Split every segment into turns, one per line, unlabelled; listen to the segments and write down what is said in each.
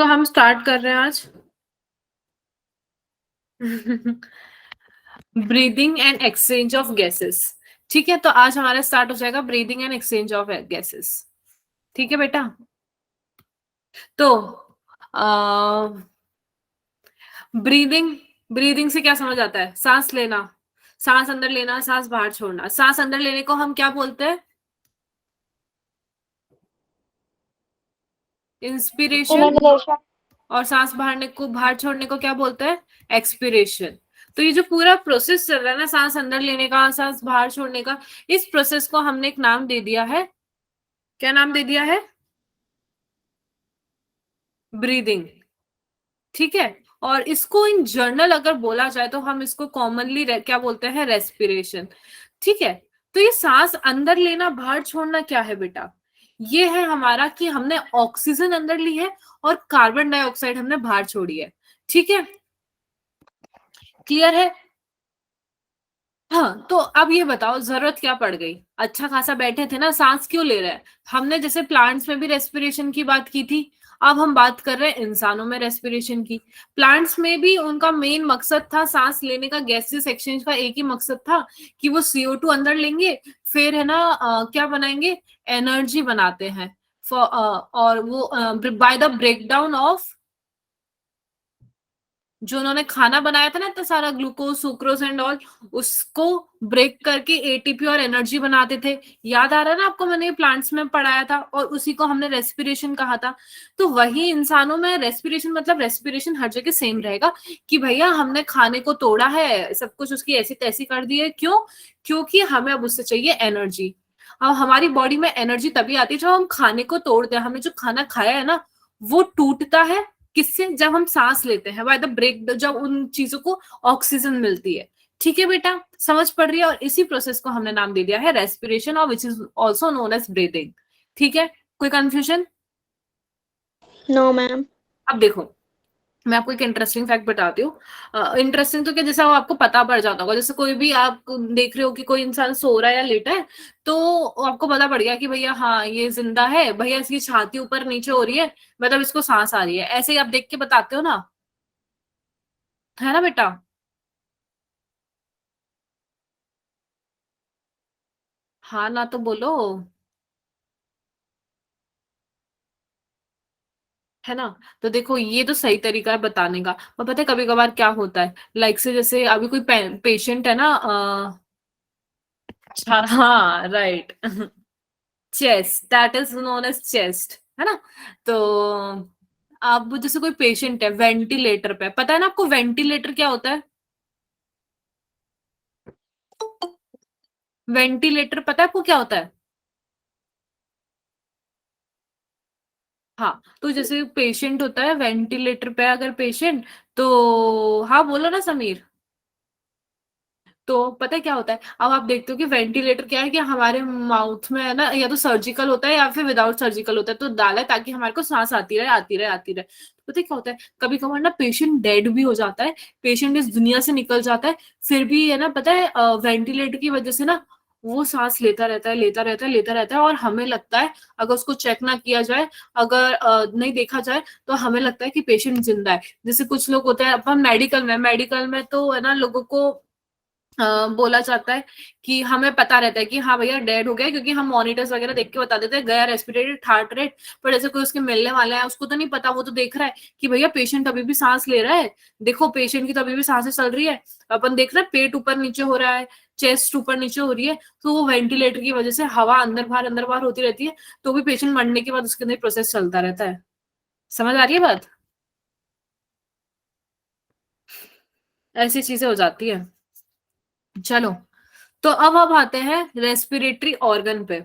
तो हम स्टार्ट कर रहे हैं आज breathing and exchange of gases. ठीक है, तो आज हमारा स्टार्ट हो जाएगा breathing and exchange of gases. ठीक है बेटा। तो ब्रीदिंग ब्रीदिंग से क्या समझ आता है? सांस लेना, सांस अंदर लेना, सांस बाहर छोड़ना। सांस अंदर लेने को हम क्या बोलते हैं? इंस्पिरेशन।
इनहेलेशन।
और सांस बाहर छोड़ने को क्या बोलते हैं? एक्सपिरेशन। तो ये जो पूरा प्रोसेस चल रहा है ना, सांस अंदर लेने का, सांस बाहर छोड़ने का, इस प्रोसेस को हमने एक नाम दे दिया है। क्या नाम दे दिया है? ब्रीदिंग। ठीक है। और इसको इन जर्नल अगर बोला जाए तो हम इसको कॉमनली क्या बोलते हैं? रेस्पिरेशन। ठीक है। तो ये सांस अंदर लेना बाहर छोड़ना क्या है बेटा? ये है हमारा कि हमने ऑक्सीजन अंदर ली है और कार्बन डाइऑक्साइड हमने बाहर छोड़ी है। ठीक है, क्लियर है? हाँ, तो अब ये बताओ जरूरत क्या पड़ गई? अच्छा खासा बैठे थे ना, सांस क्यों ले रहे हैं? हमने जैसे प्लांट्स में भी रेस्पिरेशन की बात की थी, अब हम बात कर रहे हैं इंसानों में रेस्पिरेशन की। प्लांट्स में भी उनका मेन मकसद था सांस लेने का, गैसेस एक्सचेंज का एक ही मकसद था कि वो CO2 अंदर लेंगे, फिर है ना क्या बनाएंगे? एनर्जी बनाते हैं। और वो बाय द ब्रेकडाउन ऑफ, जो उन्होंने खाना बनाया था ना इतना सारा ग्लूकोज सुक्रोज एंड ऑल, उसको ब्रेक करके ATP और एनर्जी बनाते थे। याद आ रहा है ना आपको? मैंने प्लांट्स में पढ़ाया था और उसी को हमने रेस्पिरेशन कहा था। तो वही इंसानों में रेस्पिरेशन, मतलब रेस्पिरेशन हर जगह सेम रहेगा कि भैया हमने खाने को तोड़ा है, सब कुछ उसकी ऐसी तैसी कर दी है। क्यों? क्योंकि हमें अब उससे चाहिए एनर्जी। अब हमारी बॉडी में एनर्जी तभी आती है जब हम खाने को तोड़ते हैं। हमने जो खाना खाया है ना, वो टूटता है किससे? जब हम सांस लेते हैं, बाय द ब्रेक, जब उन चीजों को ऑक्सीजन मिलती है। ठीक है बेटा, समझ पड़ रही है? और इसी प्रोसेस को हमने नाम दे दिया है रेस्पिरेशन, और which is also known as breathing. ठीक है, कोई कंफ्यूजन?
No ma'am.
अब देखो, मैं आपको एक इंटरेस्टिंग फैक्ट बताती हूँ। इंटरेस्टिंग तो क्या, जैसा वो आपको पता पड़ जाता होगा। जैसे कोई भी आप देख रहे हो कि कोई इंसान सो रहा है या लेटा है, तो आपको पता पड़ गया कि भैया हाँ ये जिंदा है, भैया इसकी छाती ऊपर नीचे हो रही है, मतलब इसको सांस आ रही है। ऐसे ही आप देख के बताते हो ना, है ना बेटा? हाँ ना, तो बोलो। है ना? तो देखो, ये तो सही तरीका है बताने का। पर पता है कभी कभार क्या होता है, लाइक से जैसे अभी कोई पेशेंट है ना, हाँ right, chest, that is known as chest, है ना? तो अब जैसे कोई पेशेंट है वेंटिलेटर पे, पता है ना आपको वेंटिलेटर क्या होता है? वेंटिलेटर पता है आपको क्या होता है? हाँ, तो जैसे पेशेंट होता है वेंटिलेटर पे, अगर पेशेंट, तो हाँ बोलो ना समीर। तो पता है क्या होता है, अब आप देखते हो कि वेंटिलेटर क्या है कि हमारे माउथ में है ना, या तो सर्जिकल होता है या फिर विदाउट सर्जिकल होता है, तो डाला है ताकि हमारे को सांस आती रहे आती रहे आती रहे। तो पता है क्या होता है, कभी कभार ना पेशेंट डेड भी हो जाता है, पेशेंट इस दुनिया से निकल जाता है, फिर भी है ना, पता है वेंटिलेटर की वजह से ना वो सांस लेता रहता है, लेता रहता है, लेता रहता है। और हमें लगता है, अगर उसको चेक ना किया जाए, अगर नहीं देखा जाए, तो हमें लगता है कि पेशेंट जिंदा है। जैसे कुछ लोग होते हैं, अपन मेडिकल में तो है ना, लोगों को बोला जाता है कि हमें पता रहता है कि हाँ भैया डेड हो गया, क्योंकि हम मॉनिटर्स वगैरह देख के बता देते हैं, गया रेस्पिरेटेड, हार्ट रेट। पर जैसे कोई उसके मिलने वाला है, उसको तो नहीं पता, वो तो देख रहा है कि भैया पेशेंट अभी भी सांस ले रहा है, देखो पेशेंट की तो अभी भी सांसें चल रही है। अपन देख रहे हैं पेट ऊपर नीचे हो रहा है, चेस्ट ऊपर नीचे हो रही है, तो वो वेंटिलेटर की वजह से हवा अंदर बाहर होती रहती है, तो भी पेशेंट मरने के बाद उसके अंदर प्रोसेस चलता रहता है। समझ आ रही है बात? ऐसी चीजें हो जाती है। चलो, तो अब आते हैं रेस्पिरेटरी ऑर्गन पे।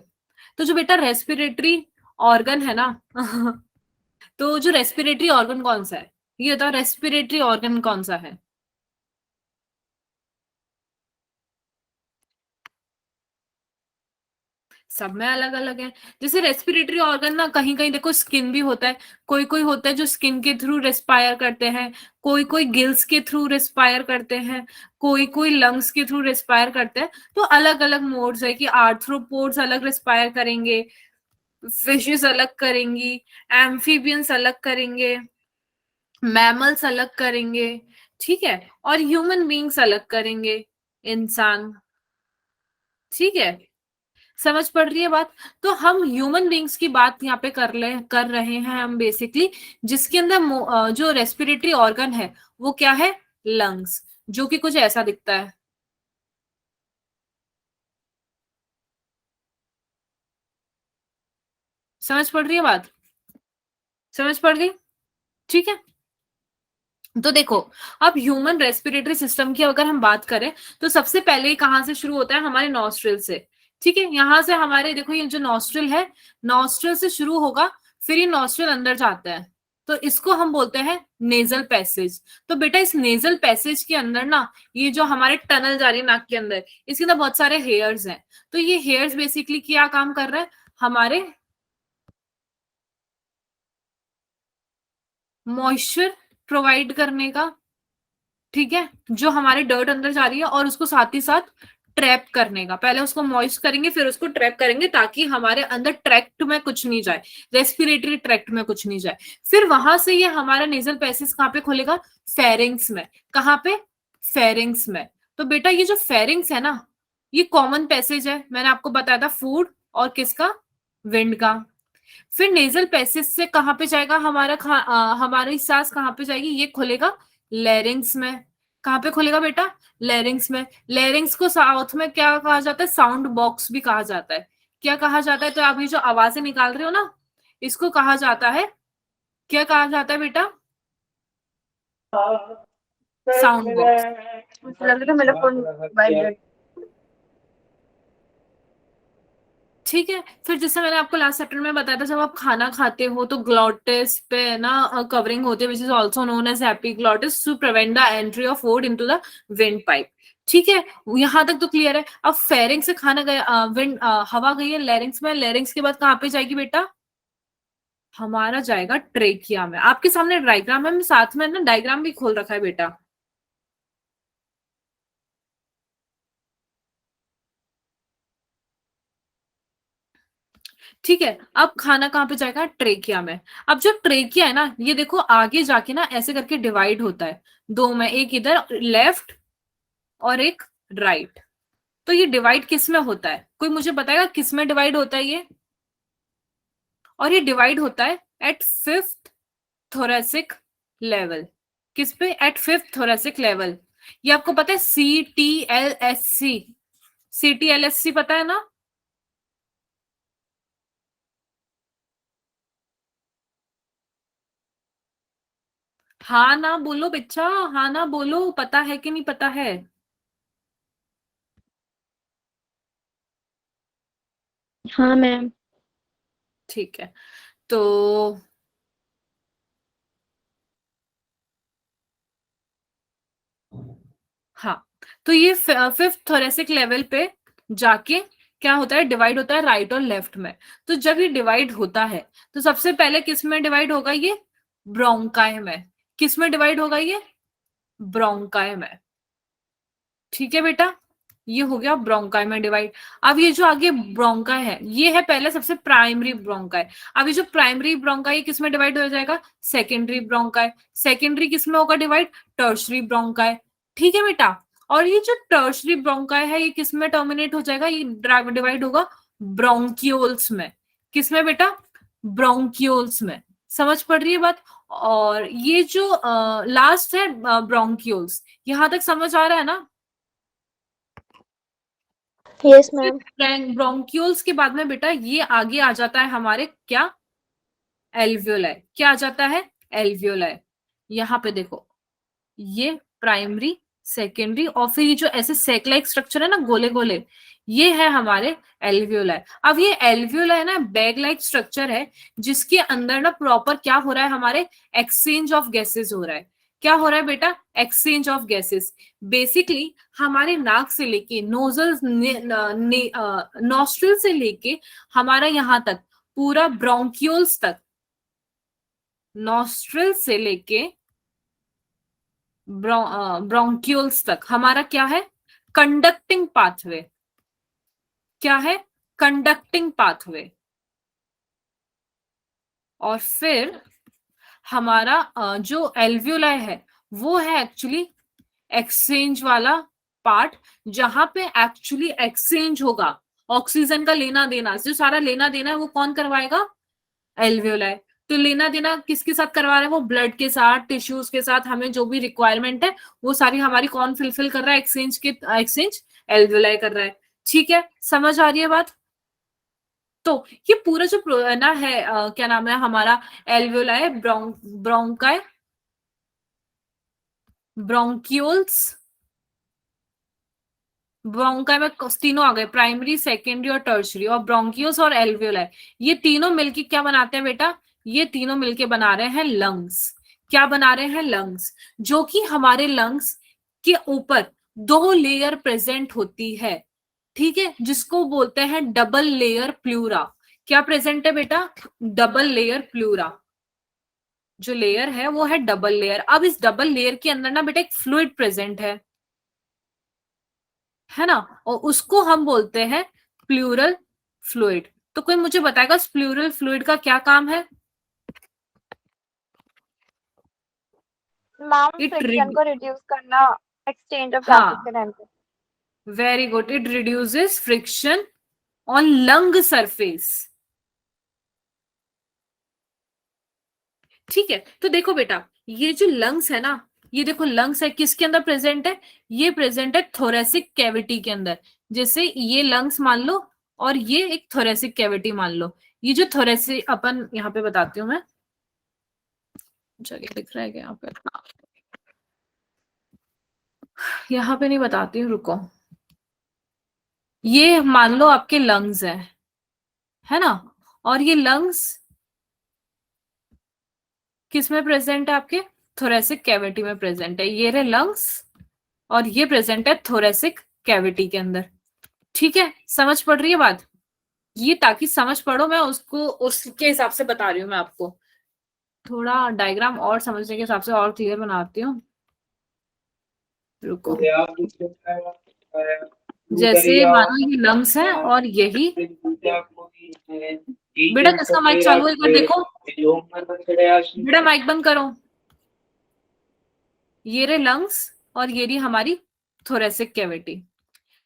तो जो बेटा रेस्पिरेटरी ऑर्गन है ना, तो जो रेस्पिरेटरी ऑर्गन कौन सा है? ये बताओ, रेस्पिरेटरी ऑर्गन कौन सा है? सब में अलग अलग है। जैसे रेस्पिरेटरी ऑर्गन ना, कहीं कहीं देखो स्किन भी होता है, कोई कोई होता है जो स्किन के थ्रू रेस्पायर करते हैं, कोई कोई गिल्स के थ्रू रेस्पायर करते हैं, कोई कोई लंग्स के थ्रू रेस्पायर करते हैं। तो अलग अलग मोड्स है कि आर्थ्रोपोड्स अलग रेस्पायर करेंगे, फिशेस अलग करेंगी, एम्फीबियंस अलग करेंगे, मैमल्स अलग करेंगे, ठीक है, और ह्यूमन बींग्स अलग करेंगे, इंसान, ठीक है, समझ पड़ रही है बात। तो हम ह्यूमन बींग्स की बात यहाँ पे कर रहे हैं हम बेसिकली, जिसके अंदर जो रेस्पिरेटरी ऑर्गन है वो क्या है, लंग्स, जो कि कुछ ऐसा दिखता है। समझ पड़ रही है बात, समझ पड़ गई, ठीक है। तो देखो, अब ह्यूमन रेस्पिरेटरी सिस्टम की अगर हम बात करें तो सबसे पहले ये कहाँ से शुरू होता है, हमारे नॉस्ट्रिल से, ठीक है। यहाँ से हमारे देखो ये जो नॉस्ट्रिल है, नॉस्ट्रिल से शुरू होगा, फिर ये नॉस्ट्रिल अंदर जाता है, तो इसको हम बोलते हैं नेजल पैसेज। तो बेटा इस नेजल पैसेज के अंदर ना, ये जो हमारे टनल जा रही है नाक के अंदर, इसके अंदर बहुत सारे हेयर्स हैं। तो ये हेयर्स बेसिकली क्या काम कर रहे हैं, हमारे मॉइस्चर प्रोवाइड करने का, ठीक है, जो हमारे डर्ट अंदर जा रही है, और उसको साथ ही साथ ट्रैप करने का। पहले उसको मॉइस्ट करेंगे, फिर उसको ट्रैप करेंगे, ताकि हमारे अंदर ट्रैक्ट में कुछ नहीं जाए, रेस्पिरेटरी ट्रैक्ट में कुछ नहीं जाए। फिर वहां से ये हमारा नेजल पैसेज कहाँ पे खोलेगा, फेरिंग्स में। कहाँ पे, फेरिंग्स में। तो बेटा ये जो फेरिंग्स है ना, ये कॉमन पैसेज है, मैंने आपको बताया था, फूड और किसका, विंड का। फिर नेजल पैसेज से कहाँ पे जाएगा हमारी सांस कहाँ पे जाएगी, ये खुलेगा लैरिंग्स में। कहाँ पे खुलेगा बेटा, लैरिंग्स में। लैरिंग्स को साउथ में क्या कहा जाता है, साउंड बॉक्स भी कहा जाता है। क्या कहा जाता है, तो आप ये जो आवाजें निकाल रहे हो ना, इसको कहा जाता है, क्या कहा जाता है बेटा, साउंड बॉक्स।
लग रहा है मेरा फोन वाइब्रेट।
ठीक है। फिर जैसे मैंने आपको लास्ट चैप्टर में बताया था, जब आप खाना खाते हो तो ग्लॉटिस पे ना कवरिंग होती है, which is also known as epiglottis, to prevent the entry of food into the wind pipe. ठीक है, यहाँ तक तो क्लियर है। अब फेरिंग से खाना गया, विंड हवा गई है लेरिंग्स में, लेरिंग्स के बाद कहाँ पे जाएगी बेटा, हमारा जाएगा ट्रेकिया में। आपके सामने डायग्राम है, मैं साथ में ना डायग्राम भी खोल रखा है बेटा। ठीक है, अब खाना कहाँ पे जाएगा, ट्रेकिया में। अब जो ट्रेकिया है ना, ये देखो आगे जाके ना ऐसे करके डिवाइड होता है दो में, एक इधर लेफ्ट और एक राइट। तो ये डिवाइड किस में होता है, कोई मुझे बताएगा किस में डिवाइड होता है ये, और ये डिवाइड होता है एट फिफ्थ थोरेसिक लेवल। किस पे, एट फिफ्थ थोरेसिक लेवल। ये आपको पता है, CTLSC, CTLSC पता है ना। हाँ ना बोलो बच्चा, हाँ ना बोलो, पता है कि नहीं पता है।
हाँ मैम।
ठीक है, तो हाँ, तो ये फिफ्थ थोरेसिक लेवल पे जाके क्या होता है, डिवाइड होता है राइट और लेफ्ट में। तो जब ये डिवाइड होता है, तो सबसे पहले किस में डिवाइड होगा ये, ब्रोंकाई में। किस में डिवाइड होगा ये, ब्रोंकाई में। ठीक है बेटा, ये हो गया ब्रोंकाई में डिवाइड। अब ये जो आगे ब्रोंकाई है, ये है पहले सबसे प्राइमरी ब्रोंकाई। अब ये जो प्राइमरी ब्रोंकाई किस में डिवाइड हो जाएगा, सेकेंडरी ब्रोंकाई। सेकेंडरी किस में होगा डिवाइड, टर्शरी ब्रोंकाई। ठीक है बेटा, और ये जो टर्शरी ब्रोंकाई है, ये किस में टर्मिनेट हो जाएगा, ये डिवाइड होगा ब्रोंकियोल्स में। किस में बेटा, ब्रोंकियोल्स में। समझ पड़ रही है बात। और ये जो लास्ट है ब्रोंकियोल्स, यहां तक समझ आ रहा है ना।
Yes ma'am.
ब्रोंक्यूल्स के बाद में बेटा ये आगे आ जाता है हमारे क्या, एल्वियोलाई। क्या आ जाता है, एल्वियोलाई। यहाँ पे देखो, ये प्राइमरी, सेकेंडरी, और फिर ये जो ऐसे सेक लाइक स्ट्रक्चर है ना, गोले गोले, ये है हमारे एल्वियोलाई। अब ये एल्वियोलाई ना बैग लाइक स्ट्रक्चर है, जिसके अंदर ना प्रॉपर क्या हो रहा है, हमारे एक्सचेंज ऑफ गैसेस हो रहा है। क्या हो रहा है बेटा, एक्सचेंज ऑफ गैसेस। बेसिकली हमारे नाक से लेके नोजल, नॉस्ट्रिल से लेके हमारा यहाँ तक पूरा ब्रोंक्यूल्स तक, नॉस्ट्रिल से लेके ब्रोंक्यूल्स तक हमारा क्या है, कंडक्टिंग पाथवे। क्या है, कंडक्टिंग पाथवे। और फिर हमारा जो एल्वियोलाई है वो है एक्चुअली एक्सचेंज वाला पार्ट, जहां पे एक्चुअली एक्सचेंज होगा ऑक्सीजन का लेना देना, जो सारा लेना देना है वो कौन करवाएगा? एल्वियोलाई। तो लेना देना किसके साथ करवा रहा है? वो ब्लड के साथ, टिश्यूज के साथ, हमें जो भी रिक्वायरमेंट है वो सारी हमारी कौन फिलफिल कर रहा है? एक्सचेंज एल्वियोलाई कर रहा है। ठीक है, समझ आ रही है बात? तो ये पूरा जो ना है क्या नाम है हमारा, एल्वियोलाई, ब्रोंकाई, ब्रोंक्यूल्स, ब्रोंकाई में तीनों आ गए, प्राइमरी, सेकेंडरी और टर्शरी, और ब्रोंकियोस और एल्वियोलाई, ये तीनों मिलके क्या बनाते हैं बेटा? ये तीनों मिलके बना रहे हैं लंग्स। क्या बना रहे हैं? लंग्स। जो कि हमारे लंग्स के ऊपर दो लेयर प्रेजेंट होती है, ठीक है, जिसको बोलते हैं डबल लेयर प्लूरा। क्या प्रेजेंट है बेटा? Double layer pleura. जो लेयर है वो है डबल लेयर। अब इस डबल लेयर के अंदर ना बेटा एक फ्लूइड प्रेजेंट है ना, और उसको हम बोलते हैं प्लूरल फ्लूइड। तो कोई मुझे बताएगा इस प्लूरल फ्लूइड का क्या काम है?
मैम
इट
फ्रिक्शन को रिड्यूस करना एक्सचेंज ऑफ गैसेस के
हाँ,
टाइम पे।
Very good, it reduces friction on lung surface. ठीक है, तो देखो बेटा, ये जो लंग्स है ना, ये देखो लंग्स है किसके अंदर प्रेजेंट है? ये प्रेजेंट है थोरेसिक कैविटी के अंदर। जैसे ये लंग्स मान लो और ये एक थोरेसिक कैविटी मान लो। ये जो थोरेसिक, अपन यहाँ पे बताती हूँ मैं, जगह दिख रहा है क्या यहाँ पे? यहाँ पे नहीं बताती हूँ, रुको। ये मान लो आपके लंग्स है ना, और ये लंग्स किस में प्रेजेंट है? आपके थोरेसिक कैविटी में प्रेजेंट है। ये रहे लंग्स और ये प्रेजेंट है थोरेसिक कैविटी के अंदर। ठीक है, समझ पड़ रही है बात? ये ताकि समझ पड़ो, मैं उसको उसके हिसाब से बता रही हूँ मैं आपको। थोड़ा डायग्राम और समझने के हिसाब से और क्लियर बनाती हूँ, रुको। जैसे मानो ये लंग्स है और यही, बेटा किसका माइक चालू है एक बार देखो, बेटा माइक बंद करो। ये रहे लंग्स और ये रही हमारी थोरेसिक कैविटी।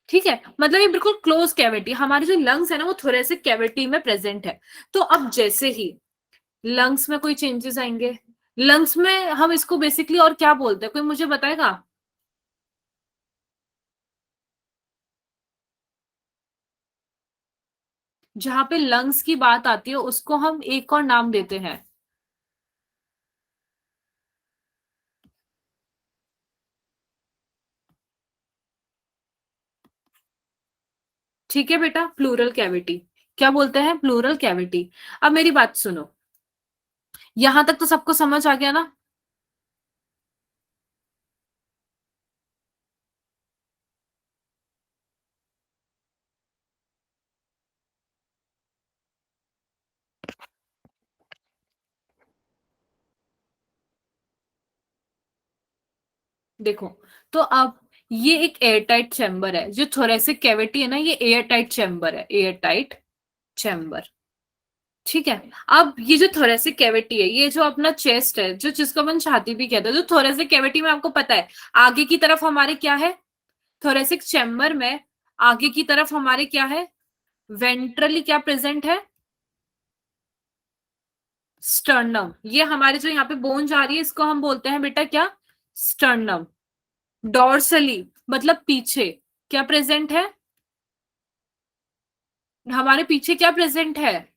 ठीक है, मतलब ये बिल्कुल क्लोज कैविटी, हमारी जो लंग्स है ना वो थोरेसिक कैविटी में प्रेजेंट है। तो अब जैसे ही लंग्स में कोई चेंजेस आएंगे, लंग्स में हम इसको बेसिकली और क्या बोलते हैं? कोई मुझे बताएगा? जहां पे लंग्स की बात आती है उसको हम एक और नाम देते हैं। ठीक है बेटा, प्लूरल कैविटी। क्या बोलते हैं? Pleural cavity. अब मेरी बात सुनो, यहां तक तो सबको समझ आ गया ना? देखो, तो अब ये एक एयरटाइट चैम्बर है, जो थोरेसिक कैविटी है ना, ये एयरटाइट चैम्बर है, एयरटाइट चैम्बर। ठीक है, अब ये जो थोरेसिक कैविटी है, ये जो अपना चेस्ट है, जो जिसको अपन छाती भी कहते हैं, जो थोरेसिक कैविटी में आपको पता है आगे की तरफ हमारे क्या है? थोरेसिक चैम्बर में आगे की तरफ हमारे क्या है? वेंट्रली क्या प्रेजेंट है? स्टर्नम। ये हमारे जो यहाँ पे बोन जा रही है इसको हम बोलते हैं बेटा क्या? स्टर्नम। डॉर्सली मतलब पीछे क्या प्रेजेंट है? हमारे पीछे क्या प्रेजेंट है?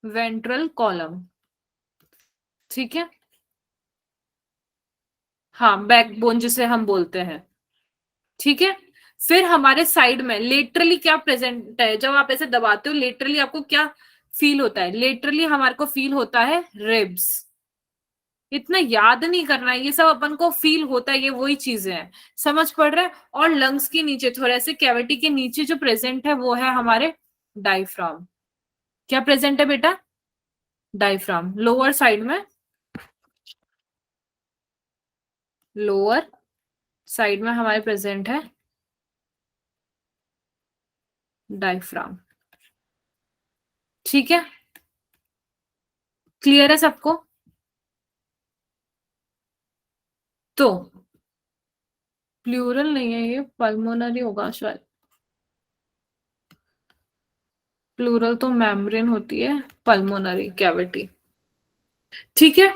Ventral column. ठीक है, हाँ, बैकबोन जिसे हम बोलते हैं। ठीक है, फिर हमारे साइड में लेटरली क्या प्रेजेंट है? जब आप ऐसे दबाते हो लेटरली आपको क्या फील होता है? लेटरली हमारे को फील होता है रिब्स। इतना याद नहीं करना है, ये सब अपन को फील होता है, ये वही चीजें हैं। समझ पड़ रहा है? और लंग्स के नीचे थोरेसिक कैविटी के नीचे जो प्रेजेंट है वो है हमारे डायफ्राम। क्या प्रेजेंट है बेटा? डायफ्राम लोअर साइड में। लोअर साइड में हमारे प्रेजेंट है डायफ्राम। ठीक है, क्लियर है सबको? तो प्लूरल नहीं है ये, पल्मोनरी होगा शायद। प्लूरल तो मेम्ब्रेन होती है, पल्मोनरी कैविटी। ठीक है।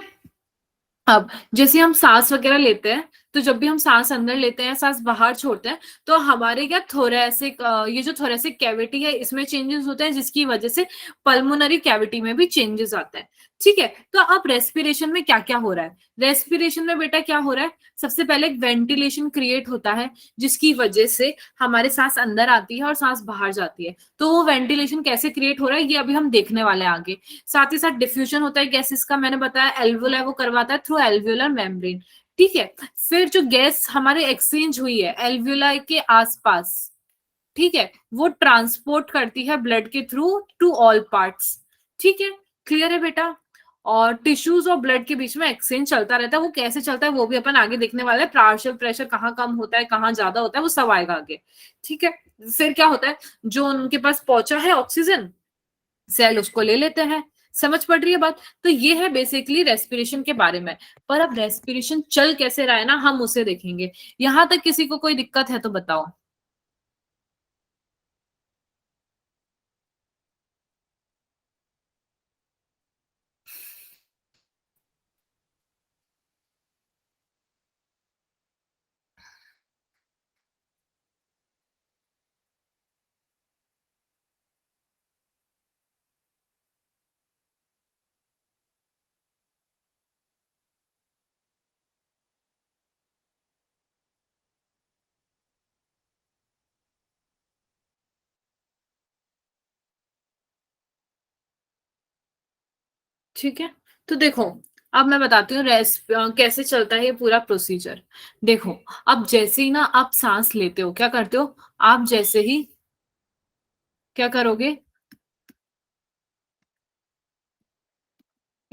अब जैसे हम सांस वगैरह लेते हैं, तो जब भी हम सांस अंदर लेते हैं, सांस बाहर छोड़ते हैं, तो हमारे क्या थोरेसिक, ये जो थोरेसिक कैविटी है इसमें चेंजेस होते हैं, जिसकी वजह से पल्मोनरी कैविटी में भी चेंजेस आता है। ठीक है। तो अब रेस्पिरेशन में क्या क्या हो रहा है? रेस्पिरेशन में बेटा क्या हो रहा है? सबसे पहले एक वेंटिलेशन क्रिएट होता है, जिसकी वजह से हमारे सांस अंदर आती है और सांस बाहर जाती है। तो वो वेंटिलेशन कैसे क्रिएट हो रहा है ये अभी हम देखने वाले हैं आगे। साथ ही साथ डिफ्यूजन होता है गैसेस का, मैंने बताया एल्वुला वो करवाता है थ्रू एल्वुलर मेम्ब्रेन। ठीक है। फिर जो गैस हमारे एक्सचेंज हुई है एल्वुला के आसपास, ठीक है, वो ट्रांसपोर्ट करती है ब्लड के थ्रू टू ऑल पार्ट्स। ठीक है, क्लियर है बेटा? और टिश्यूज और ब्लड के बीच में एक्सचेंज चलता रहता है। वो कैसे चलता है वो भी अपन आगे देखने वाले हैं। पार्शियल प्रेशर कहाँ कम होता है, कहाँ ज्यादा होता है, वो सब आएगा आगे। ठीक है। फिर क्या होता है, जो उनके पास पहुंचा है ऑक्सीजन, सेल उसको ले लेते हैं। समझ पड़ रही है बात? तो ये है बेसिकली रेस्पिरेशन के बारे में। पर अब रेस्पिरेशन चल कैसे रहा है ना, हम उसे देखेंगे। यहां तक किसी को कोई दिक्कत है तो बताओ। ठीक है। तो देखो, अब मैं बताती हूँ कैसे चलता है ये पूरा प्रोसीजर। देखो, अब जैसे ही ना आप सांस लेते हो, क्या करते हो? आप जैसे ही क्या करोगे?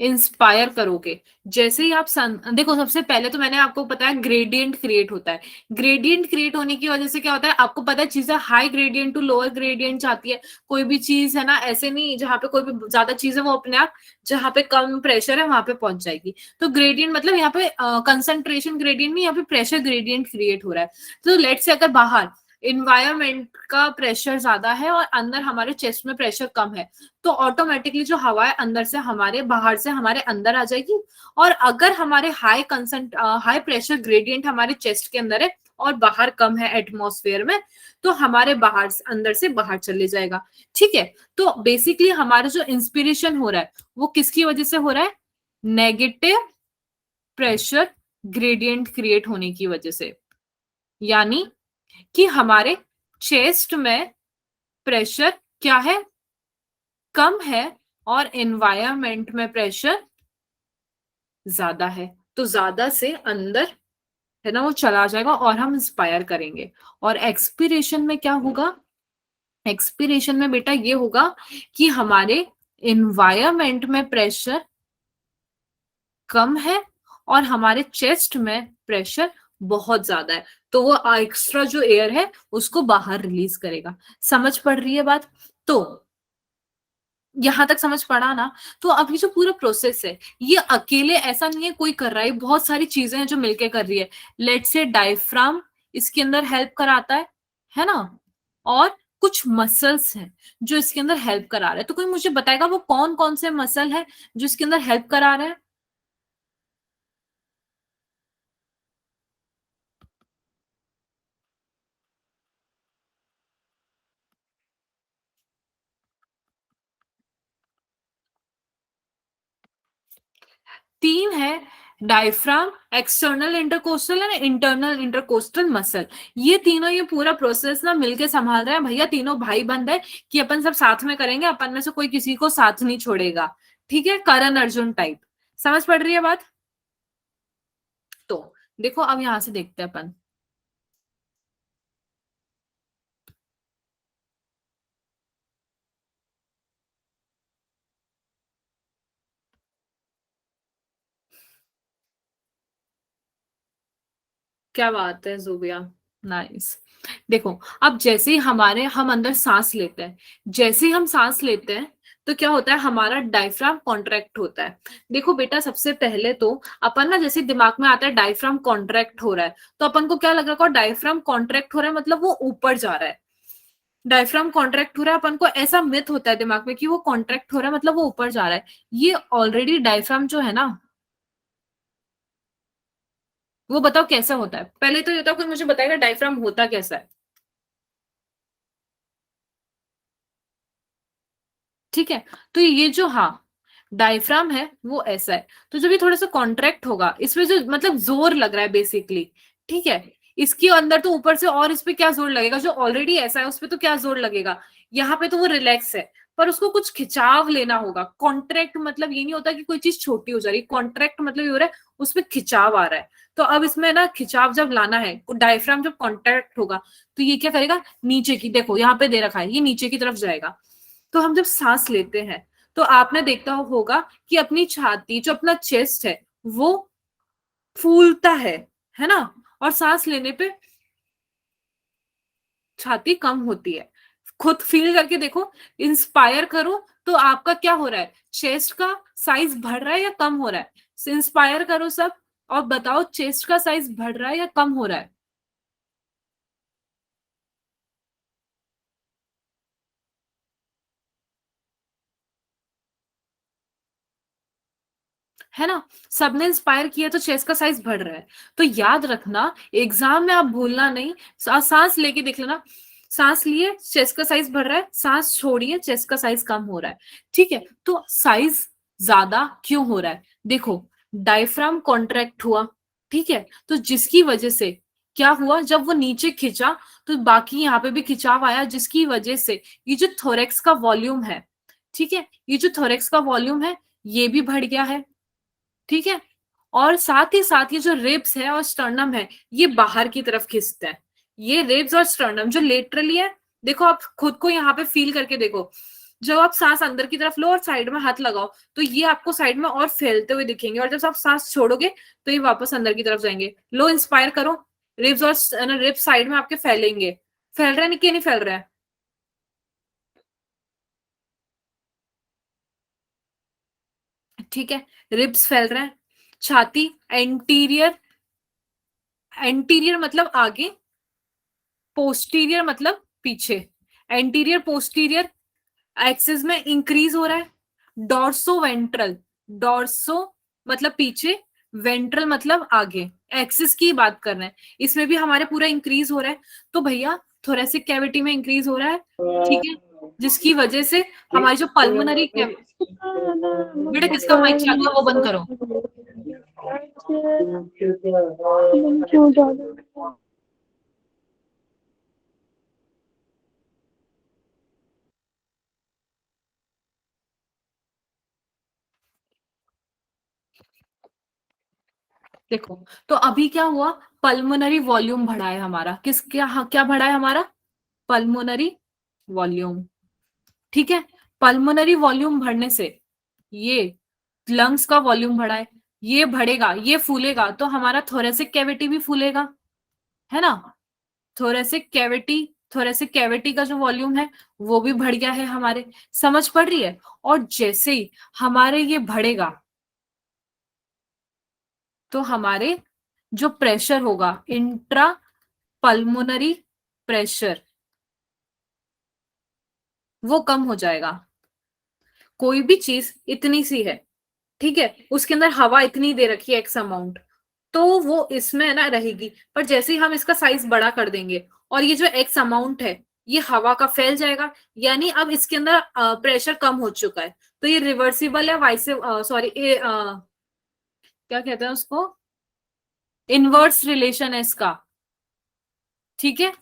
इंस्पायर करोगे। जैसे ही आप देखो, सबसे पहले तो मैंने आपको बताया ग्रेडियंट क्रिएट होता है। ग्रेडियंट क्रिएट होने की वजह से क्या होता है आपको पता है, चीजें high gradient to lower gradient जाती है। कोई भी चीज है ना, ऐसे नहीं जहाँ पे कोई भी ज्यादा चीज है वो अपने आप जहाँ पे कम प्रेशर है वहां पे पहुंच जाएगी। तो ग्रेडियंट मतलब यहाँ पे कंसंट्रेशन ग्रेडियंट नहीं, यहाँ पे प्रेशर ग्रेडियंट क्रिएट हो रहा है। तो लेट से अगर बाहर इन्वायरमेंट का प्रेशर ज्यादा है और अंदर हमारे चेस्ट में प्रेशर कम है, तो ऑटोमेटिकली जो हवा है अंदर से हमारे बाहर से हमारे अंदर आ जाएगी। और अगर हमारे हाई प्रेशर ग्रेडियंट हमारे चेस्ट के अंदर है और बाहर कम है एटमॉस्फेयर में, तो हमारे बाहर से अंदर से बाहर चले जाएगा। ठीक है। तो बेसिकली हमारा जो इंस्पिरेशन हो रहा है वो किसकी वजह से हो रहा है? नेगेटिव प्रेशर ग्रेडियंट क्रिएट होने की वजह से। यानी कि हमारे चेस्ट में प्रेशर क्या है? कम है। और एनवायरमेंट में प्रेशर ज्यादा है। तो ज्यादा से अंदर है ना वो चला जाएगा और हम इंस्पायर करेंगे। और एक्सपिरेशन में क्या होगा? एक्सपिरेशन में बेटा ये होगा कि हमारे एनवायरमेंट में प्रेशर कम है और हमारे चेस्ट में प्रेशर बहुत ज्यादा है। तो वो एक्स्ट्रा जो एयर है उसको बाहर रिलीज करेगा। समझ पड़ रही है बात? तो यहां तक समझ पड़ा ना? तो अभी जो पूरा प्रोसेस है ये अकेले ऐसा नहीं है कोई कर रहा है, बहुत सारी चीजें हैं जो मिलके कर रही है। लेट से डायफ्राम इसके अंदर हेल्प कराता है ना? और कुछ मसल्स हैं जो इसके अंदर हेल्प करा रहे हैं। तो कोई मुझे बताएगा वो कौन कौन से मसल है जो इसके अंदर हेल्प करा रहे हैं? तीन है। Diaphragm, external intercostal and internal intercostal muscle. ये तीनों, ये पूरा प्रोसेस ना मिलके संभाल रहे हैं भैया। तीनों भाई बंद है कि अपन सब साथ में करेंगे, अपन में से कोई किसी को साथ नहीं छोड़ेगा। ठीक है, करण अर्जुन टाइप। समझ पड़ रही है बात? तो देखो अब यहां से देखते हैं अपन। क्या बात है जुबिया, नाइस। देखो, अब जैसे ही हम अंदर सांस लेते हैं, जैसे ही हम सांस लेते हैं, तो क्या होता है, हमारा डायफ्राम कॉन्ट्रैक्ट होता है। देखो बेटा, सबसे पहले तो अपन ना, जैसे दिमाग में आता है डायफ्राम कॉन्ट्रैक्ट हो रहा है, तो अपन को क्या लग रहा है, डायफ्राम कॉन्ट्रैक्ट हो रहा है मतलब वो ऊपर जा रहा है। डायफ्राम कॉन्ट्रैक्ट हो रहा है, अपन को ऐसा मिथ होता है दिमाग में कि वो कॉन्ट्रैक्ट हो रहा है मतलब वो ऊपर जा रहा है। ये ऑलरेडी डायफ्राम जो है ना, वो बताओ कैसा होता है। पहले तो ये बताओ, कोई मुझे बताएगा डायफ्राम होता कैसा है। ठीक है, तो ये जो, हाँ, डायफ्राम है वो ऐसा है। तो जब ये थोड़ा सा कॉन्ट्रैक्ट होगा, इसमें जो मतलब जोर लग रहा है बेसिकली, ठीक है, इसके अंदर तो ऊपर से और इस पे क्या जोर लगेगा, जो ऑलरेडी ऐसा है उस पे तो क्या जोर लगेगा। यहाँ पे तो वो रिलैक्स है, पर उसको कुछ खिंचाव लेना होगा। कॉन्ट्रैक्ट मतलब ये नहीं होता कि कोई चीज छोटी हो जा रही, कॉन्ट्रैक्ट मतलब ये हो रहा है उसमें खिंचाव आ रहा है। तो अब इसमें ना खिंचाव जब लाना है, डायफ्राम जब कॉन्ट्रैक्ट होगा, तो ये क्या करेगा, नीचे की, देखो यहाँ पे दे रखा है, ये नीचे की तरफ जाएगा। तो हम जब सांस लेते हैं, तो आपने देखा होगा कि अपनी छाती, जो अपना चेस्ट है, वो फूलता है ना। और सांस लेने पे छाती कम होती है। खुद फील करके देखो, इंस्पायर करो, तो आपका क्या हो रहा है, चेस्ट का साइज बढ़ रहा है या कम हो रहा है। इंस्पायर करो सब, और बताओ चेस्ट का साइज बढ़ रहा है या कम हो रहा है ना। सबने इंस्पायर किया तो चेस्ट का साइज बढ़ रहा है। तो याद रखना, एग्जाम में आप भूलना नहीं, सांस लेके देख लेना, सांस लिए चेस्ट का साइज बढ़ रहा है, सांस छोड़िए चेस्ट का साइज कम हो रहा है। ठीक है, तो साइज ज्यादा क्यों हो रहा है, देखो, डायफ्राम कॉन्ट्रैक्ट हुआ, ठीक है, तो जिसकी वजह से क्या हुआ, जब वो नीचे खिंचा, तो बाकी यहाँ पे भी खिंचाव आया, जिसकी वजह से ये जो थोरेक्स का वॉल्यूम है, ठीक है, ये जो थोरेक्स का वॉल्यूम है, ये भी बढ़ गया है। ठीक है, और साथ ही साथ ये जो रिब्स है और स्टर्नम है, ये बाहर की तरफ खिंचता है। ये रिब्स और स्टर्नम जो लेटरली है, देखो आप खुद को यहाँ पे फील करके देखो, जब आप सांस अंदर की तरफ लो और साइड में हाथ लगाओ, तो ये आपको साइड में और फैलते हुए दिखेंगे, और जब आप सांस छोड़ोगे तो ये वापस अंदर की तरफ जाएंगे। लो, इंस्पायर करो, रिब्स और रिब्स साइड में आपके फैलेंगे। फैल रहा है नहीं, कि नहीं फैल रहा है। ठीक है, रिब्स फैल रहे हैं, छाती, एंटीरियर, एंटीरियर मतलब आगे, पोस्टीरियर मतलब पीछे। एंटीरियर पोस्टीरियर एक्सिस में इंक्रीज हो रहा है। डॉर्सो वेंट्रल, डॉर्सो मतलब पीछे, वेंट्रल मतलब आगे, एक्सिस की बात कर रहे हैं, इसमें भी हमारे पूरा इंक्रीज हो रहा है। तो भैया थोरेसिक कैविटी में इंक्रीज हो रहा है, ठीक है, जिसकी वजह से हमारी जो पल्मोनरी, बेटा किसका माइक चालू है वो बंद करो। देखो, तो अभी क्या हुआ, पल्मोनरी वॉल्यूम बढ़ा है हमारा, किस क्या, हाँ, क्या बढ़ा है हमारा, पल्मोनरी वॉल्यूम। ठीक है, पल्मोनरी वॉल्यूम बढ़ने से ये लंग्स का वॉल्यूम बढ़ा है, ये बढ़ेगा, ये फूलेगा, तो हमारा थोरेसिक कैविटी भी फूलेगा, है ना। थोरेसिक कैविटी, थोरेसिक कैविटी का जो वॉल्यूम है वो भी बढ़ गया है हमारे, समझ पड़ रही है। और जैसे ही हमारे ये बढ़ेगा, तो हमारे जो प्रेशर होगा, इंट्रा पल्मोनरी प्रेशर, वो कम हो जाएगा। कोई भी चीज इतनी सी है, ठीक है, उसके अंदर हवा इतनी दे रखी है, एक्स अमाउंट, तो वो इसमें ना रहेगी, पर जैसे ही हम इसका साइज बड़ा कर देंगे, और ये जो एक्स अमाउंट है ये हवा का फैल जाएगा, यानी अब इसके अंदर प्रेशर कम हो चुका है। तो ये रिवर्सिबल है, वाइस सॉरी, क्या कहते हैं उसको, इनवर्स रिलेशन है इसका। ठीक है,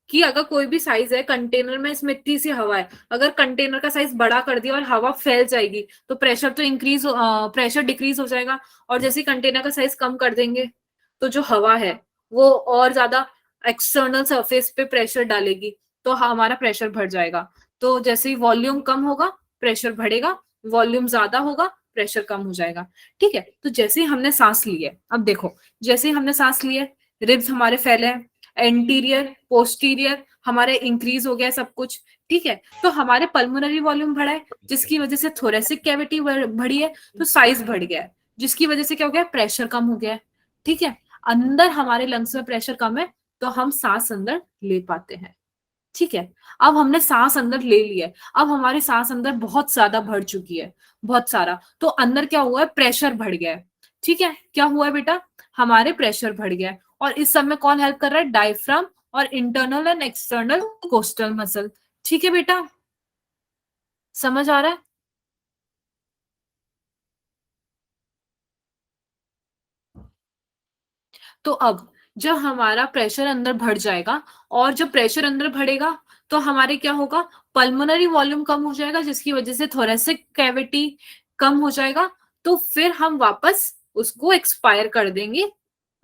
कि अगर कोई भी साइज है कंटेनर में, इसमें इतनी सी हवा है, अगर कंटेनर का साइज बड़ा कर दिया और हवा फैल जाएगी, तो प्रेशर तो इंक्रीज, प्रेशर डिक्रीज हो जाएगा। और जैसे कंटेनर का साइज कम कर देंगे, तो जो हवा है वो और ज्यादा एक्सटर्नल सरफेस पे प्रेशर डालेगी, तो हमारा प्रेशर बढ़ जाएगा। तो जैसे ही वॉल्यूम कम होगा, प्रेशर बढ़ेगा, वॉल्यूम ज्यादा होगा, प्रेशर कम हो जाएगा। ठीक है, तो जैसे ही हमने सांस ली है, अब देखो, जैसे ही हमने सांस ली है, रिब्स हमारे फैले हैं, एंटीरियर पोस्टीरियर हमारे इंक्रीज हो गया सब कुछ, ठीक है। तो हमारे पल्मोनरी वॉल्यूम बढ़ा है, जिसकी वजह से थोरेसिक कैविटी बढ़ी है, तो साइज बढ़ गया है, जिसकी वजह से क्या हो गया, प्रेशर कम हो गया है, ठीक है। अंदर हमारे लंग्स में प्रेशर कम है, तो हम सांस अंदर ले पाते हैं, ठीक है। अब हमने सांस अंदर ले लिया है, अब हमारी सांस अंदर बहुत ज्यादा भर चुकी है, बहुत सारा, तो अंदर क्या हुआ है, प्रेशर बढ़ गया है, ठीक है। क्या हुआ है बेटा, हमारे प्रेशर बढ़ गया है, और इस सब में कौन हेल्प कर रहा है, डायफ्राम और internal and external coastal muscle, ठीक है बेटा, समझ आ रहा है। तो अब जब हमारा प्रेशर अंदर बढ़ जाएगा, और जब प्रेशर अंदर बढ़ेगा, तो हमारे क्या होगा, पल्मोनरी वॉल्यूम कम हो जाएगा, जिसकी वजह से थोरेसिक कैविटी कम हो जाएगा, तो फिर हम वापस उसको एक्सपायर कर देंगे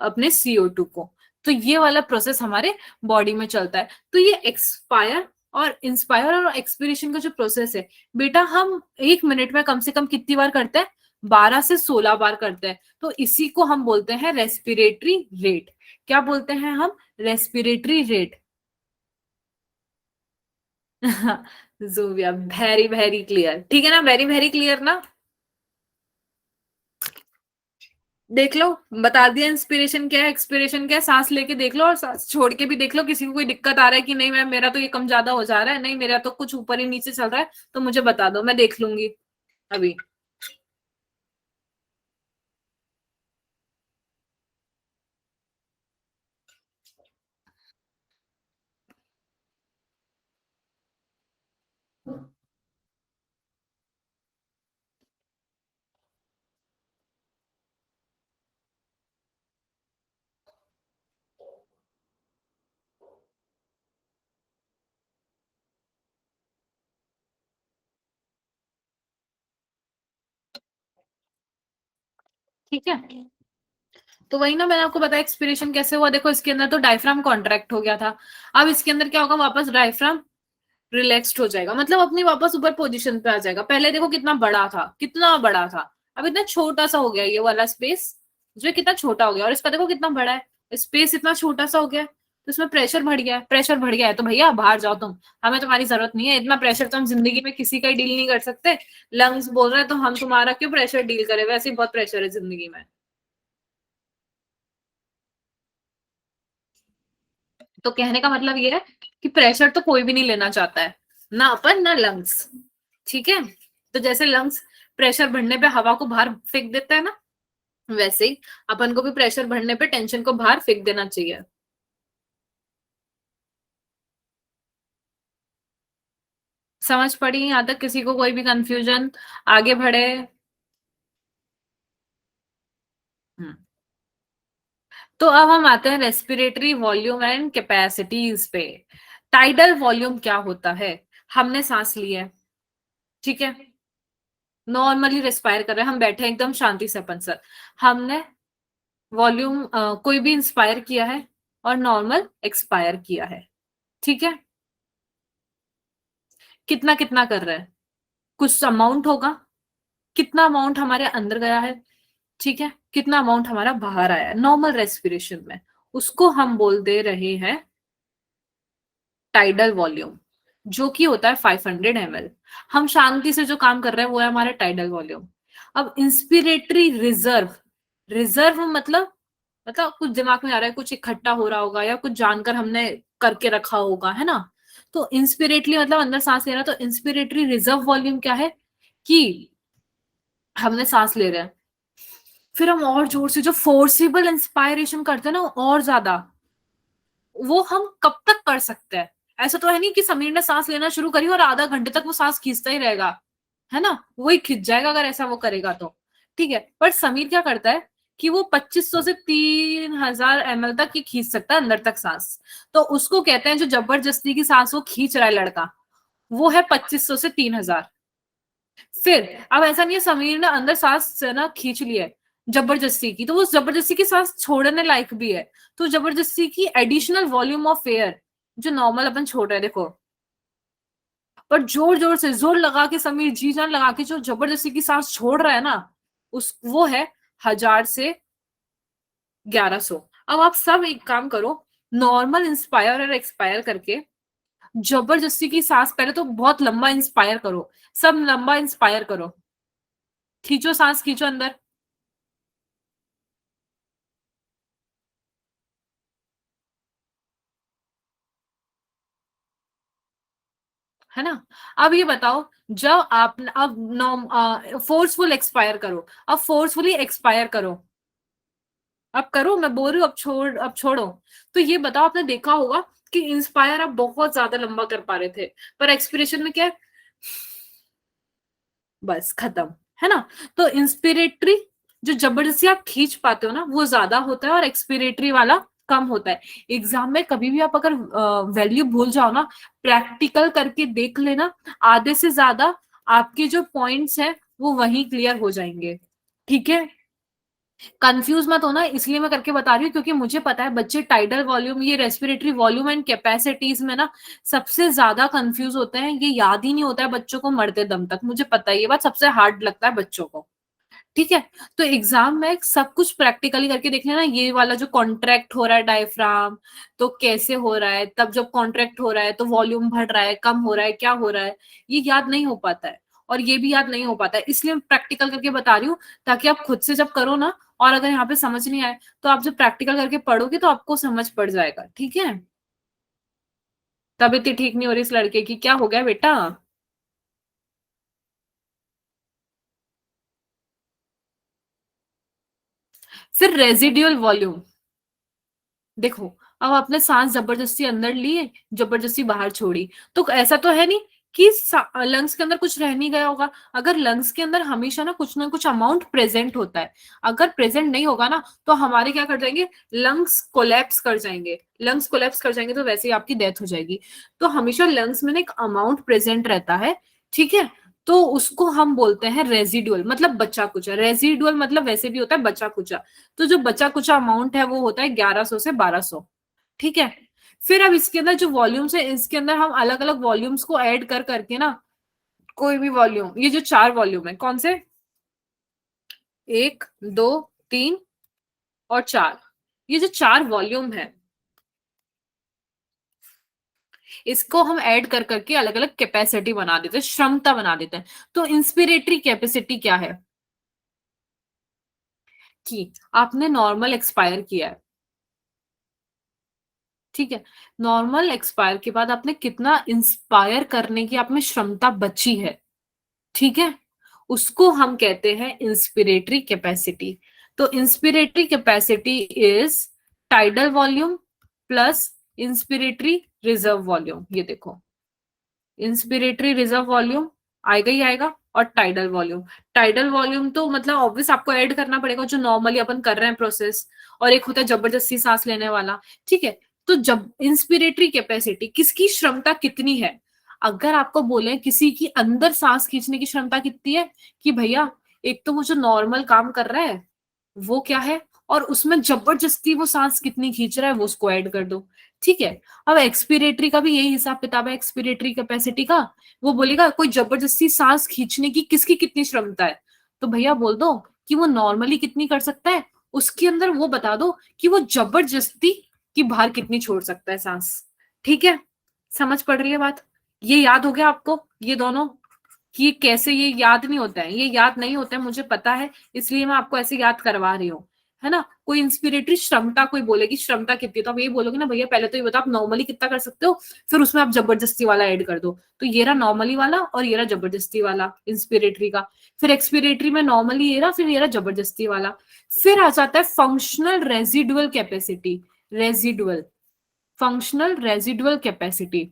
अपने CO2 को। तो ये वाला प्रोसेस हमारे बॉडी में चलता है। तो ये एक्सपायर और इंस्पायर और एक्सपिरेशन का जो प्रोसेस है बेटा, हम 1 मिनट में कम से कम कितनी बार करते हैं, 12 से 16 बार करते हैं। तो इसी को हम बोलते हैं रेस्पिरेटरी रेट। क्या बोलते हैं हम, respiratory rate. Zubia, very very clear, ठीक है ना, वेरी वेरी क्लियर ना। देख लो, बता दिया इंस्पिरेशन क्या है, एक्सपिरेशन क्या है, सांस लेके देख लो और सांस छोड़ के भी देख लो, किसी को कोई दिक्कत आ रहा है कि नहीं मैं, मेरा तो ये कम ज्यादा हो जा रहा है, नहीं मेरा तो कुछ ऊपर ही नीचे चल रहा है, तो मुझे बता दो, मैं देख लूंगी अभी। ठीक है, तो वही ना मैंने आपको बताया एक्सपिरेशन कैसे हुआ। देखो इसके अंदर तो डायफ्राम कॉन्ट्रैक्ट हो गया था, अब इसके अंदर क्या होगा, वापस डायफ्राम रिलैक्स्ड हो जाएगा, मतलब अपनी वापस ऊपर पोजीशन पे आ जाएगा। पहले देखो कितना बड़ा था, कितना बड़ा था, अब इतना छोटा सा हो गया ये वाला स्पेस, जो है कितना छोटा हो गया, और इसका देखो कितना बड़ा है, स्पेस इतना छोटा सा हो गया, तो इसमें प्रेशर बढ़ गया है, प्रेशर बढ़ गया है तो भैया बाहर जाओ तुम, हमें तुम्हारी जरूरत नहीं है, इतना प्रेशर तो हम जिंदगी में किसी का ही डील नहीं कर सकते। लंग्स बोल रहे हैं तो हम तुम्हारा क्यों प्रेशर डील करें, वैसे ही बहुत प्रेशर है जिंदगी में। तो कहने का मतलब ये है कि प्रेशर तो कोई भी नहीं लेना चाहता है, ना अपन ना लंग्स, ठीक है। तो जैसे लंग्स प्रेशर बढ़ने पे हवा को बाहर फेंक देता है ना, वैसे ही अपन को भी प्रेशर बढ़ने पे टेंशन को बाहर फेंक देना चाहिए। समझ पड़ी यहाँ तक, किसी को कोई भी कंफ्यूजन, आगे बढ़े। हम्म। तो अब हम आते हैं रेस्पिरेटरी वॉल्यूम एंड कैपेसिटीज पे। टाइडल वॉल्यूम क्या होता है, हमने सांस ली है, ठीक है, नॉर्मली रेस्पायर कर रहे हैं, हम बैठे हैं एकदम शांति से अपन सर, हमने वॉल्यूम कोई भी इंस्पायर किया है और नॉर्मल एक्सपायर किया है, ठीक है। कितना कितना कर रहे हैं, कुछ अमाउंट होगा, कितना अमाउंट हमारे अंदर गया है, ठीक है, कितना अमाउंट हमारा बाहर आया है नॉर्मल रेस्पिरेशन में, उसको हम बोल दे रहे हैं टाइडल वॉल्यूम, जो कि होता है 500 ml। हम शांति से जो काम कर रहे हैं वो है हमारा टाइडल वॉल्यूम। अब इंस्पिरेटरी रिजर्व, रिजर्व मतलब कुछ दिमाग में आ रहा है, कुछ इकट्ठा हो रहा होगा या कुछ जानकर हमने करके रखा होगा, है ना। तो इंस्पिरेटरी मतलब अंदर सांस लेना, तो इंस्पिरेटरी रिजर्व वॉल्यूम क्या है कि हमने सांस ले रहे हैं, फिर हम और जोर से जो फोर्सिबल इंस्पायरेशन करते हैं ना और ज्यादा, वो हम कब तक कर सकते हैं। ऐसा तो है नहीं कि समीर ने सांस लेना शुरू करी और आधा घंटे तक वो सांस खींचता ही रहेगा, है ना, वही खिंच जाएगा अगर ऐसा वो करेगा तो, ठीक है। पर समीर क्या करता है कि वो 2500 से 3000 ml तक ही खींच सकता है अंदर तक सांस, तो उसको कहते हैं जो जबरदस्ती की सांस वो खींच रहा है लड़का, वो है 2500 से 3000। फिर अब ऐसा नहीं है समीर ने अंदर सांस ना खींच ली है जबरदस्ती की, तो वो जबरदस्ती की सांस छोड़ने लायक भी है, तो जबरदस्ती की एडिशनल वॉल्यूम ऑफ एयर जो नॉर्मल अपन छोड़ रहे हैं देखो, पर जोर जोर से जोर लगा के समीर जी जान लगा के जो जबरदस्ती की सांस छोड़ रहा है ना, उस वो है 1000 से 1100। अब आप सब एक काम करो, नॉर्मल इंस्पायर और एक्सपायर करके जबरदस्ती की सांस, पहले तो बहुत लंबा इंस्पायर करो, सब लंबा इंस्पायर करो, खींचो सांस, खींचो अंदर, है ना। अब ये बताओ, जब आप अब फोर्सफुल एक्सपायर करो, अब फोर्सफुली एक्सपायर करो, अब करो, मैं बोल रही हूँ, अब छोड़ो। तो ये बताओ, आपने देखा होगा कि इंस्पायर आप बहुत ज्यादा लंबा कर पा रहे थे, पर एक्सपिरेशन में क्या है, बस खत्म, है ना। तो इंस्पिरेटरी जो जबरदस्ती आप खींच पाते हो ना, वो ज्यादा होता है, और एक्सपिरेटरी वाला कम होता है। एग्जाम में कभी भी आप अगर वैल्यू भूल जाओ ना, प्रैक्टिकल करके देख लेना, आधे से ज्यादा आपके जो पॉइंट्स हैं वो वहीं क्लियर हो जाएंगे, ठीक है। कंफ्यूज मत होना, इसलिए मैं करके बता रही हूँ, क्योंकि मुझे पता है बच्चे टाइडल वॉल्यूम, ये रेस्पिरेटरी वॉल्यूम एंड कैपेसिटीज में ना सबसे ज्यादा कंफ्यूज होते हैं, ये याद ही नहीं होता है बच्चों को मरते दम तक, मुझे पता है ये बात सबसे हार्ड लगता है बच्चों को, ठीक है। तो एग्जाम में सब कुछ प्रैक्टिकली करके देख लेना, ये वाला जो कॉन्ट्रैक्ट हो रहा है डायफ्राम, तो कैसे हो रहा है, तब जब कॉन्ट्रैक्ट हो रहा है तो वॉल्यूम बढ़ रहा है, कम हो रहा है, क्या हो रहा है, ये याद नहीं हो पाता है, और ये भी याद नहीं हो पाता है, इसलिए मैं प्रैक्टिकल करके बता रही हूँ, ताकि आप खुद से जब करो ना, और अगर यहाँ पे समझ नहीं आए, तो आप जब प्रैक्टिकल करके पढ़ोगे तो आपको समझ पड़ जाएगा, ठीक है। तबीयत ही ठीक नहीं हो रही इस लड़के की, क्या हो गया बेटा। फिर रेजिडियल वॉल्यूम, देखो, अब आपने सांस जबरदस्ती अंदर ली, जबरदस्ती बाहर छोड़ी, तो ऐसा तो है नहीं कि लंग्स के अंदर कुछ रह नहीं गया होगा, अगर लंग्स के अंदर हमेशा ना कुछ अमाउंट प्रेजेंट होता है, अगर प्रेजेंट नहीं होगा ना, तो हमारे क्या कर जाएंगे, लंग्स कोलैप्स कर जाएंगे, लंग्स कोलैप्स कर जाएंगे तो वैसे ही आपकी डेथ हो जाएगी। तो हमेशा लंग्स में ना एक अमाउंट प्रेजेंट रहता है, ठीक है। तो उसको हम बोलते हैं रेजिडुअल, मतलब बचा कुचा, रेजिडुअल मतलब वैसे भी होता है बचा कुचा, तो जो बचा कुछ अमाउंट है वो होता है 1100 से 1200, ठीक है। फिर अब इसके अंदर जो वॉल्यूम्स है, इसके अंदर हम अलग अलग वॉल्यूम्स को ऐड कर करके ना, कोई भी वॉल्यूम, ये जो 4 वॉल्यूम है कौन से, 1 2 3 और 4, ये जो 4 वॉल्यूम है, इसको हम ऐड कर करके अलग अलग कैपेसिटी बना देते हैं, क्षमता बना देते हैं। तो इंस्पिरेटरी कैपेसिटी क्या है, कि आपने नॉर्मल एक्सपायर किया है, ठीक है, नॉर्मल एक्सपायर के बाद आपने कितना इंस्पायर करने की आप में क्षमता बची है, ठीक है, उसको हम कहते हैं इंस्पिरेटरी कैपेसिटी। तो inspiratory capacity is tidal volume plus inspiratory reserve volume, ये देखो, इंस्पिरेटरी रिजर्व वॉल्यूम आएगा ही आएगा, और टाइडल वॉल्यूम, टाइडल वॉल्यूम तो मतलब ऑब्वियस आपको ऐड करना पड़ेगा, जो नॉर्मली अपन कर रहे हैं प्रोसेस, और एक होता है जबरदस्ती सांस लेने वाला, ठीक है। तो जब इंस्पिरेटरी कैपेसिटी, किसकी क्षमता कितनी है, अगर आपको बोले किसी की अंदर सांस खींचने की क्षमता कितनी है, कि भैया एक तो वो जो नॉर्मल काम कर रहा है वो क्या है, और उसमें जबरदस्ती वो सांस कितनी खींच रहा है, वो उसको ऐड कर दो, ठीक है। अब एक्सपिरेटरी का भी यही हिसाब किताब है, एक्सपिरेटरी कैपेसिटी का, वो बोलेगा कोई जबरदस्ती सांस खींचने की किसकी कितनी क्षमता है, तो भैया बोल दो कि वो नॉर्मली कितनी कर सकता है, उसके अंदर वो बता दो कि वो जबरदस्ती की बाहर कितनी छोड़ सकता है सांस, ठीक है। समझ पड़ रही है बात, ये याद हो गया आपको, ये दोनों, कि कैसे, ये याद नहीं होता है, ये याद नहीं होता है, मुझे पता है, इसलिए मैं आपको ऐसे याद करवा रही हूँ, है ना। कोई इंस्पिरेटरी क्षमता कोई बोलेगी क्षमता कितनी है, तो आप ये बोलोगे ना, भैया पहले तो ये बताओ आप नॉर्मली कितना कर सकते हो, फिर उसमें आप जबरदस्ती वाला ऐड कर दो, तो ये रहा नॉर्मली वाला और ये रहा जबरदस्ती वाला इंस्पिरेटरी का। फिर एक्सपिरेटरी में नॉर्मली ये रहा, फिर ये रहा जबरदस्ती वाला। फिर आ जाता है functional residual capacity, residual, functional residual capacity,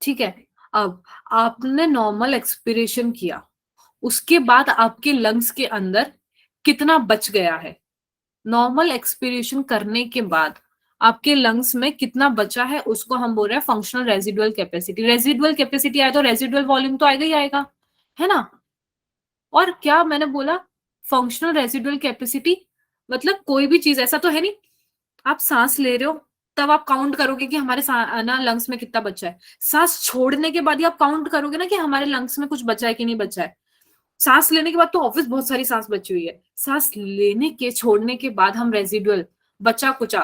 ठीक है। अब आपने नॉर्मल एक्सपिरेशन किया, उसके बाद आपके लंग्स के अंदर कितना बच गया है, नॉर्मल एक्सपिरेशन करने के बाद आपके लंग्स में कितना बचा है, उसको हम बोल रहे हैं functional residual capacity. Residual capacity आए तो रेजिडुअल वॉल्यूम तो आएगा ही आएगा, है ना। और क्या मैंने बोला, फंक्शनल रेजिडुअल कैपेसिटी, मतलब कोई भी चीज, ऐसा तो है नहीं आप सांस ले रहे हो तब आप काउंट करोगे कि हमारे ना लंग्स में कितना बचा है, सांस छोड़ने के बाद ही आप काउंट करोगे ना कि हमारे लंग्स में कुछ बचा है कि नहीं बचा है। सांस लेने के बाद तो ऑब्वियस बहुत सारी सांस बची हुई है, सांस लेने के छोड़ने के बाद हम रेजिडुअल, बचा कुचा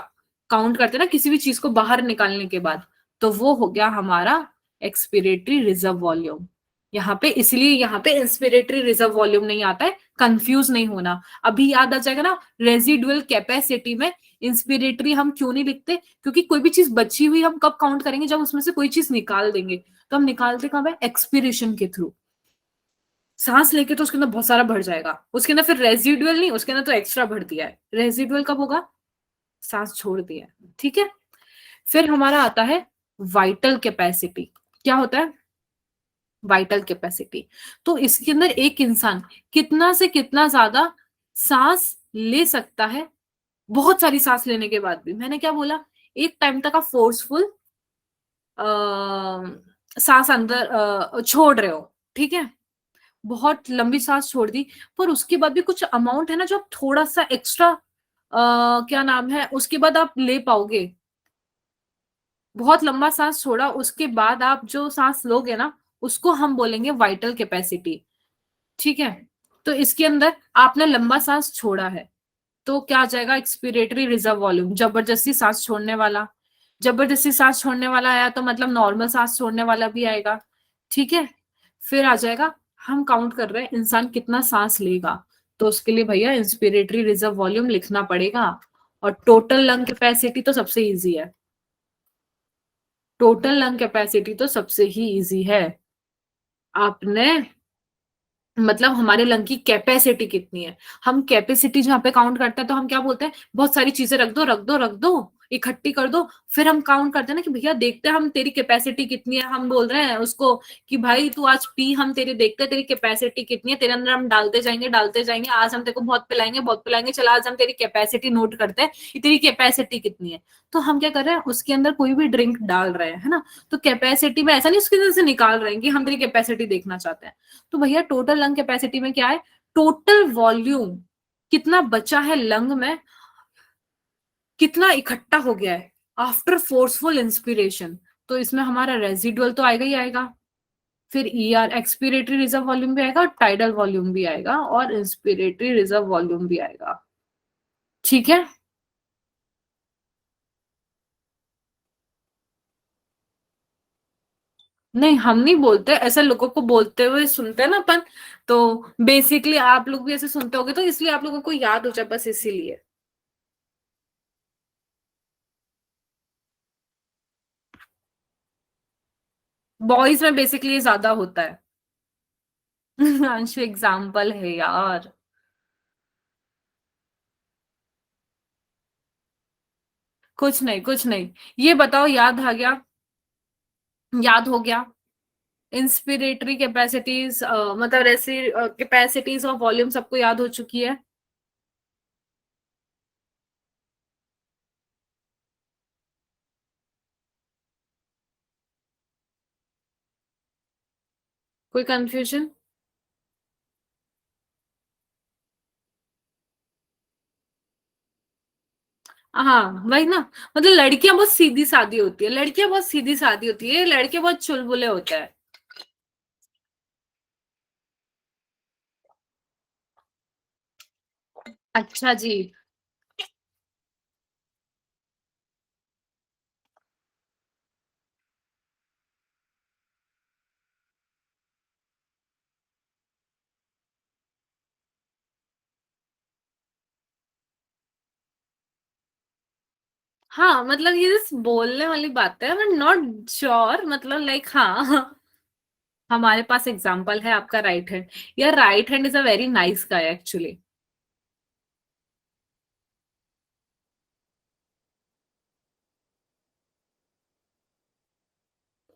काउंट करते हैं ना किसी भी चीज को बाहर निकालने के बाद, तो वो हो गया हमारा एक्सपिरेटरी रिजर्व वॉल्यूम। यहाँ पे इसलिए यहाँ पे इंस्पिरेटरी रिजर्व वॉल्यूम नहीं आता है, कंफ्यूज नहीं होना। अभी याद आ जाएगा ना, रेजिडुअल कैपेसिटी में इंस्पिरेटरी हम क्यों नहीं लिखते, क्योंकि कोई भी चीज बची हुई हम कब काउंट करेंगे, जब उसमें से कोई चीज निकाल देंगे। तो हम निकालते कब है, एक्सपिरेशन के थ्रू। सांस लेके तो उसके अंदर बहुत सारा भर जाएगा, उसके अंदर फिर रेजिडुअल नहीं, उसके अंदर तो एक्स्ट्रा भर दिया है। रेजिडुअल कब होगा, सांस छोड़ दिया है, ठीक है। फिर हमारा आता है वाइटल कैपेसिटी। क्या होता है वाइटल कैपेसिटी? तो इसके अंदर एक इंसान कितना से कितना ज्यादा सांस ले सकता है, बहुत सारी सांस लेने के बाद भी। मैंने क्या बोला, एक टाइम तक आप फोर्सफुल सांस अंदर छोड़ रहे हो, ठीक है, बहुत लंबी सांस छोड़ दी, पर उसके बाद भी कुछ अमाउंट है ना जो आप थोड़ा सा एक्स्ट्रा क्या नाम है उसके बाद आप ले पाओगे। बहुत लंबा सांस छोड़ा, उसके बाद आप जो सांस लोगे ना, उसको हम बोलेंगे वाइटल कैपेसिटी, ठीक है। तो इसके अंदर आपने लंबा सांस छोड़ा है, तो क्या आ जाएगा, एक्सपिरेटरी रिजर्व वॉल्यूम, जबरदस्ती सांस छोड़ने वाला। जबरदस्ती सांस छोड़ने वाला आया तो मतलब नॉर्मल सांस छोड़ने वाला भी आएगा, ठीक है। फिर आ जाएगा, हम काउंट कर रहे हैं इंसान कितना सांस लेगा, तो उसके लिए भैया इंस्पिरेटरी रिजर्व वॉल्यूम लिखना पड़ेगा। और टोटल लंग कैपेसिटी तो सबसे इजी है, टोटल लंग कैपेसिटी तो सबसे ही इजी है। आपने मतलब हमारे लंग की कैपेसिटी कितनी है, हम कैपेसिटी जहाँ पे काउंट करते हैं तो हम क्या बोलते हैं, बहुत सारी चीजें रख दो रख दो रख दो, इकट्ठी कर दो। फिर हम काउंट करते हैं ना कि भैया देखते हैं हम तेरी कैपेसिटी कितनी है, हम बोल रहे हैं उसको कि भाई तू आज पी, हम तेरी देखते हैं तेरी कैपेसिटी कितनी है, तेरे अंदर हम डालते जाएंगे, आज हम तेरे को बहुत पिलाएंगे, चला आज हम तेरी कैपेसिटी नोट करते हैं कि तेरी कैपेसिटी कितनी है। तो हम क्या कर रहे हैं, उसके अंदर कोई भी ड्रिंक डाल रहे हैं, है ना, तो कैपेसिटी में ऐसा नहीं उसके अंदर से निकाल रहे हैं कि हम तेरी कैपेसिटी देखना चाहते हैं। तो भैया टोटल लंग कैपेसिटी में क्या है, टोटल वॉल्यूम कितना बचा है लंग में, कितना इकट्ठा हो गया है आफ्टर फोर्सफुल इंस्पिरेशन। तो इसमें हमारा रेजिडुअल तो आएगा ही आएगा, फिर ईआर एक्सपिरेटरी रिजर्व वॉल्यूम भी आएगा, टाइडल वॉल्यूम भी आएगा, और इंस्पिरेटरी रिजर्व वॉल्यूम भी आएगा, ठीक है। नहीं हम नहीं बोलते ऐसा, लोगों को बोलते हुए सुनते हैं ना अपन, तो बेसिकली आप लोग भी ऐसे सुनते होगे, तो इसलिए आप लोगों को याद हो जाए, बस इसीलिए। बॉयज में बेसिकली ये ज्यादा होता है। अंशु एग्जाम्पल है यार। कुछ नहीं कुछ नहीं, ये बताओ, याद आ गया, याद हो गया। इंस्पिरेटरी कैपेसिटीज मतलब ऐसी कैपेसिटीज और वॉल्यूम सबको याद हो चुकी है। कोई कंफ्यूजन? हाँ वही ना, मतलब लड़कियां बहुत सीधी सादी होती है, लड़कियां बहुत सीधी सादी होती है, लड़के बहुत चुलबुले होते हैं। अच्छा जी। हाँ मतलब ये just बोलने वाली बात है, बट नॉट श्योर, मतलब लाइक हाँ। हमारे पास एग्जाम्पल है आपका राइट हैंड। यार right hand is a very nice guy actually.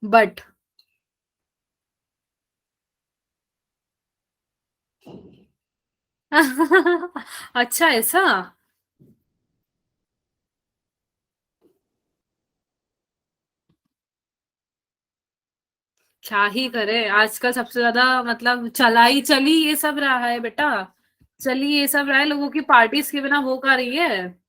But अच्छा ऐसा। क्या ही करे, आजकल सबसे ज्यादा मतलब चली ये सब रहा है बेटा, चली ये सब रहा है, लोगों की पार्टीज के बिना हो का रही है।